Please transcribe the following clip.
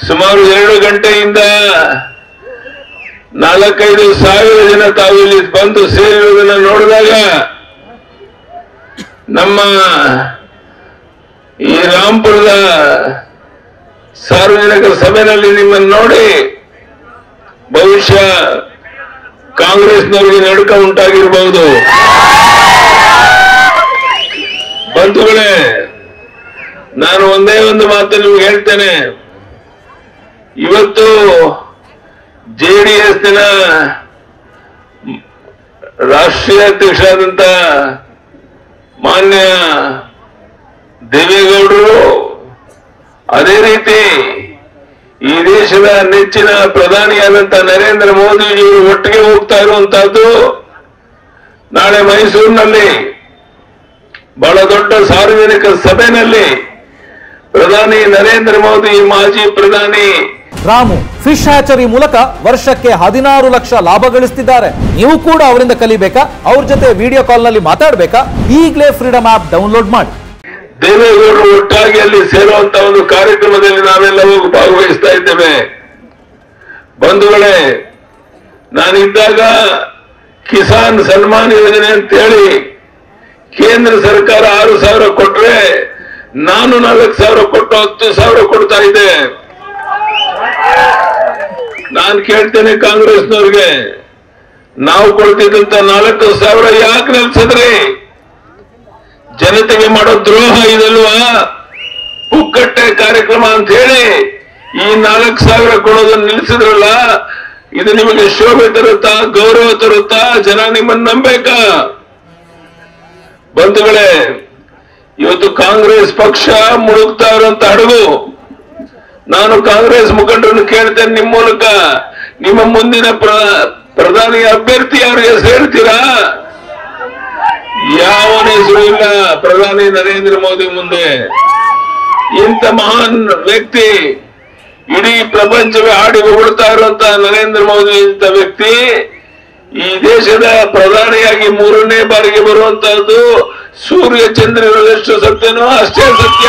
ಸುಮಾರು 2 ಗಂಟೆಯಿಂದ 4-5 ಸಾವಿರ ಜನ ತಾವು ಇಲ್ಲಿ ಬಂದು ಸೇರಿರುವುದನ್ನು ನೋಡಿದಾಗ ನಮ್ಮ ಈ ರಾಂಪುರದ ಸಾರ್ವಜನಿಕ ಸಭೆಯಲ್ಲಿ ನಿಮ್ಮನ್ನು ನೋಡಿ ಬಹುಶಃ ಕಾಂಗ್ರೆಸ್ನವರಿಗೆ ನಡುಕ ಉಂಟಾಗಿರಬಹುದು. ಬಂಧುಗಳೇ, ನಾನು ಒಂದೇ ಒಂದು ಮಾತು ನಿಮ್ಗೆ ಹೇಳ್ತೇನೆ. ಇವತ್ತು ಜೆಡಿಎಸ್ನ ರಾಷ್ಟ್ರೀಯ ಅಧ್ಯಕ್ಷರಾದಂತ ಮಾನ್ಯ ದೇವೇಗೌಡರು, ಅದೇ ರೀತಿ ಈ ದೇಶದ ನೆಚ್ಚಿನ ಪ್ರಧಾನಿಯಾದಂತ ನರೇಂದ್ರ ಮೋದಿಜಿಯವರು ಒಟ್ಟಿಗೆ ಹೋಗ್ತಾ ಇರುವಂತಹದ್ದು. ನಾಳೆ ಮೈಸೂರಿನಲ್ಲಿ ಬಹಳ ದೊಡ್ಡ ಸಾರ್ವಜನಿಕ ಸಭೆಯಲ್ಲಿ ಪ್ರಧಾನಿ ನರೇಂದ್ರ ಮೋದಿ, ಮಾಜಿ ಪ್ರಧಾನಿ ರಾಮು ಫಿಶ್ ಹ್ಯಾಚರಿ ಮೂಲಕ ವರ್ಷಕ್ಕೆ 16 ಲಕ್ಷ ಲಾಭ ಗಳಿಸ್ತಿದ್ದಾರೆ. ನೀವು ಕೂಡ ಅವರಿಂದ ಕಲಿಬೇಕಾ? ಅವ್ರ ಜೊತೆ ವಿಡಿಯೋ ಕಾಲ್ ನಲ್ಲಿ ಮಾತಾಡಬೇಕಾ? ಈಗಲೇ ಫ್ರೀಡಮ್ ಆಪ್ ಡೌನ್ಲೋಡ್ ಮಾಡಿ. ದೇವೇಗೌಡರು ಒಟ್ಟಾಗಿ ಅಲ್ಲಿ ಸೇರುವಂತ ಒಂದು ಕಾರ್ಯಕ್ರಮದಲ್ಲಿ ನಾವೆಲ್ಲ ಹೋಗಿ ಭಾಗವಹಿಸ್ತಾ ಇದ್ದೇವೆ. ಬಂಧುಗಳೇ, ನಾನಿದ್ದಾಗ ಕಿಸಾನ್ ಸನ್ಮಾನ್ ಯೋಜನೆ ಅಂತೇಳಿ ಕೇಂದ್ರ ಸರ್ಕಾರ 6,000 ಕೊಟ್ರೆ ನಾನು 4,000 ಕೊಟ್ಟು 10,000 ಕೊಡ್ತಾ ಇದ್ದೆ. ನಾನು ಕೇಳ್ತೇನೆ ಕಾಂಗ್ರೆಸ್ನವ್ರಿಗೆ, ನಾವು ಕೊಡ್ತಿದ್ದಂತ 4,000 ಯಾಕೆ ನಿಲ್ಸಿದ್ರಿ? ಜನತೆಗೆ ಮಾಡೋ ದ್ರೋಹ ಇದಲ್ವಾ? ಪುಕ್ಕಟ್ಟೆ ಕಾರ್ಯಕ್ರಮ ಅಂತ ಹೇಳಿ ಈ 4,000 ಕೊಡೋದನ್ನು ನಿಲ್ಲಿಸಿದ್ರಲ್ಲ, ಇದು ನಿಮಗೆ ಶೋಭೆ ತರುತ್ತಾ, ಗೌರವ ತರುತ್ತಾ? ಜನ ನಿಮ್ಮನ್ನು ನಂಬೇಕಾ? ಬಂಧುಗಳೇ, ಇವತ್ತು ಕಾಂಗ್ರೆಸ್ ಪಕ್ಷ ಮುಳುಗ್ತಾ ಇರುವಂತ ಹಡಗು. ನಾನು ಕಾಂಗ್ರೆಸ್ ಮುಖಂಡರನ್ನು ಕೇಳ್ತೇನೆ, ನಿಮ್ಮ ಮೂಲಕ ನಿಮ್ಮ ಮುಂದಿನ ಪ್ರಧಾನಿ ಅಭ್ಯರ್ಥಿ ಯಾರು ಹೆಸರು ಹೇಳ್ತೀರಾ? ಯಾವನ ಹೆಸರು ಇಲ್ಲ ಪ್ರಧಾನಿ ನರೇಂದ್ರ ಮೋದಿ ಮುಂದೆ. ಇಂಥ ಮಹಾನ್ ವ್ಯಕ್ತಿ, ಇಡೀ ಪ್ರಪಂಚವೇ ಆಡಿ ಹೊಗಳ್ತಾ ಇರುವಂತ ನರೇಂದ್ರ ಮೋದಿ ಇಂಥ ವ್ಯಕ್ತಿ ಈ ದೇಶದ ಪ್ರಧಾನಿಯಾಗಿ 3ನೇ ಬಾರಿಗೆ ಬರುವಂತಹದ್ದು ಸೂರ್ಯ ಚಂದ್ರರು ಎಷ್ಟು ಸತ್ಯನೋ ಅಷ್ಟೇ ಸತ್ಯ.